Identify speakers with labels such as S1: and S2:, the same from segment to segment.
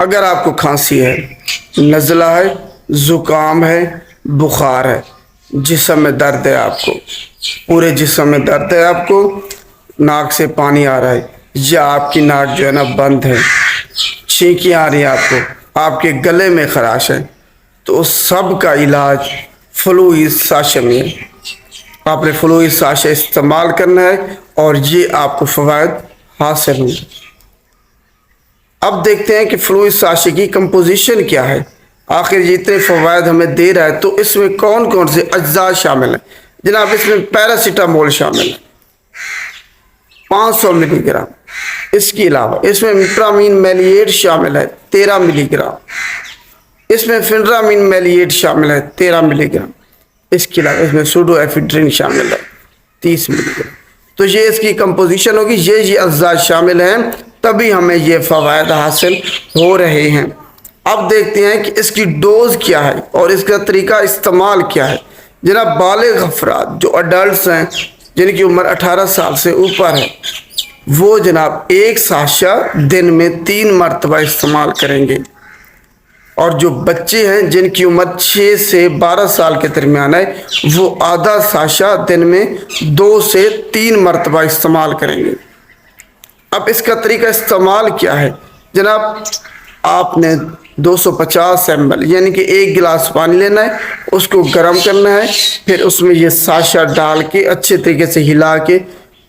S1: اگر آپ کو کھانسی ہے، نزلہ ہے، زکام ہے، بخار ہے، جسم میں درد ہے، آپ کو پورے جسم میں درد ہے، آپ کو ناک سے پانی آ رہا ہے یا آپ کی ناک جو ہے نا بند ہے، چھینکیاں آ رہی ہیں، آپ کے گلے میں خراش ہے، تو اس سب کا علاج فلوئڈ ساشے میں ہے۔ آپ نے فلوئڈ ساشے استعمال کرنا ہے اور یہ آپ کو فوائد حاصل ہوں۔ اب دیکھتے ہیں کہ فلوئڈ ساشے کی کمپوزیشن کیا ہے، آخر یہ اتنے فوائد ہمیں دے رہا ہے تو اس میں کون کون سے اجزاء شامل ہیں؟ جناب اس میں پیراسیٹامول شامل ہے 500 ملی گرام، اس کے علاوہ اس میں مپرامین میلیٹ شامل ہے 13 ملی گرام، اس میں فنرامین میلیٹ شامل ہے 13 ملی گرام، اس کے علاوہ اس میں سوڈو ایفیڈرین شامل ہے 30 ملی گرام۔ تو یہ اس کی کمپوزیشن ہوگی، یہ اجزاء شامل ہیں، تبھی ہمیں یہ فوائد حاصل ہو رہے ہیں۔ اب دیکھتے ہیں کہ اس کی ڈوز کیا ہے اور اس کا طریقہ استعمال کیا ہے۔ جناب بالغ افراد جو اڈلٹس ہیں، جن کی عمر 18 سال سے اوپر ہے، وہ جناب ایک ساشا دن میں 3 مرتبہ استعمال کریں گے، اور جو بچے ہیں جن کی عمر 6 سے 12 سال کے درمیان ہے، وہ آدھا ساشا دن میں 2 سے 3 مرتبہ استعمال کریں گے۔ اب اس کا طریقہ استعمال کیا ہے؟ جناب آپ نے 250 ml یعنی کہ 1 گلاس پانی لینا ہے، اس کو گرم کرنا ہے، پھر اس میں یہ ساشا ڈال کے اچھے طریقے سے ہلا کے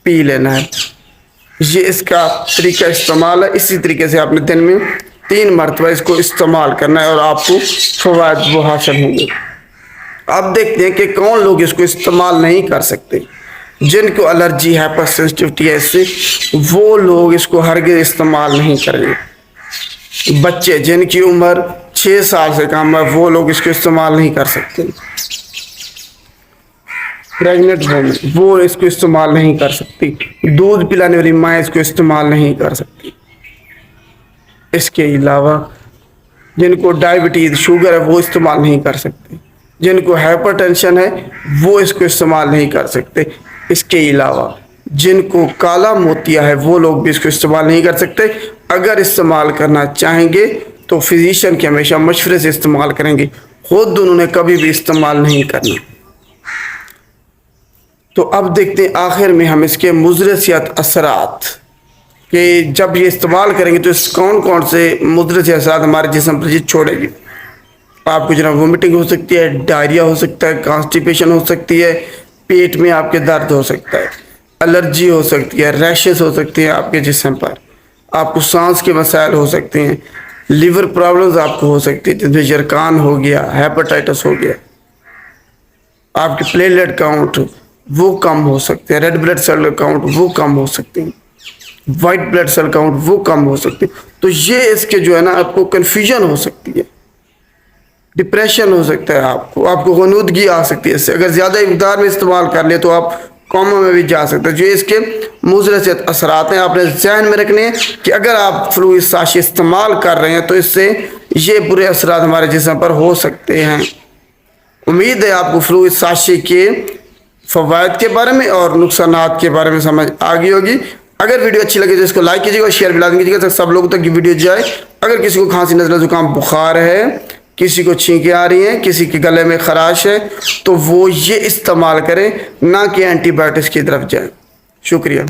S1: پی لینا ہے۔ یہ اس کا طریقہ استعمال ہے، اسی طریقے سے آپ نے دن میں 3 مرتبہ اس کو استعمال کرنا ہے اور آپ کو فوائد وہ حاصل ہوں گے۔ اب دیکھتے ہیں کہ کون لوگ اس کو استعمال نہیں کر سکتے، جن کو الرجی ہائپر سینسٹیوٹی ہے اس سے، وہ لوگ اس کو ہرگز استعمال نہیں کریں گے۔ بچے جن کی عمر 6 سال سے کم ہے، وہ لوگ اس کو استعمال نہیں کر سکتے۔ پریگننٹ وومن وہ اس کو استعمال نہیں کر سکتی، دودھ پلانے والی مائیں اس کو استعمال نہیں کر سکتی۔ اس کے علاوہ جن کو ڈائبٹیز شوگر ہے وہ استعمال نہیں کر سکتے، جن کو ہائپر ٹینشن ہے وہ اس کو استعمال نہیں کر سکتے۔ اس کے علاوہ جن کو کالا موتیا ہے وہ لوگ بھی اس کو استعمال نہیں کر سکتے۔ اگر استعمال کرنا چاہیں گے تو فزیشین کے ہمیشہ مشورے سے استعمال کریں گے، خود انہوں نے کبھی بھی استعمال نہیں کرنا۔ تو اب دیکھتے ہیں آخر میں ہم اس کے مضر صحت اثرات، کہ جب یہ استعمال کریں گے تو اس کون کون سے مضر صحت اثرات ہمارے جسم پر یہ چھوڑے گی۔ آپ کو جناب وومٹنگ ہو سکتی ہے، ڈائریا ہو سکتا ہے، کانسٹیپیشن ہو سکتی ہے، پیٹ میں آپ کے درد ہو سکتا ہے، الرجی ہو سکتی ہے، ریشز ہو سکتی ہیں آپ کے جسم پر، آپ کو سانس کے مسائل ہو سکتے ہیں، لیور پرابلمز آپ کو ہو سکتی ہے، جس میں یرقان ہو گیا، ہیپاٹائٹس ہو گیا، آپ کے پلیٹلیٹ کاؤنٹ وہ کم ہو سکتے ہیں، ریڈ بلڈ سیل کاؤنٹ وہ کم ہو سکتے ہیں، وائٹ بلڈ سیل کاؤنٹ وہ کم ہو سکتے ہیں۔ تو یہ اس کے جو ہے نا آپ کو کنفیوژن ہو سکتی ہے، ڈپریشن ہو سکتا ہے، آپ کو غنودگی آ سکتی ہے اس سے، اگر زیادہ مقدار میں استعمال کر لیں تو آپ کوما میں بھی جا سکتے ہیں۔ جو اس کے مضر صحت اثرات ہیں، آپ نے ذہن میں رکھنے ہیں کہ اگر آپ فلوئڈ ساشے استعمال کر رہے ہیں تو اس سے یہ برے اثرات ہمارے جسم پر ہو سکتے ہیں۔ امید ہے آپ کو فلوئڈ ساشے کے فوائد کے بارے میں اور نقصانات کے بارے میں سمجھ آ گئی ہوگی۔ اگر ویڈیو اچھی لگے تو اس کو لائک کیجیے گا اور شیئر بھی لازمی کیجیے گا، سب لوگوں تک یہ ویڈیو جائے۔ اگر کسی کو کھانسی، نزلہ، زکام، بخار ہے، کسی کو چھینکیں آ رہی ہیں، کسی کے گلے میں خراش ہے، تو وہ یہ استعمال کریں، نہ کہ اینٹی بایوٹکس کی طرف جائیں۔ شکریہ۔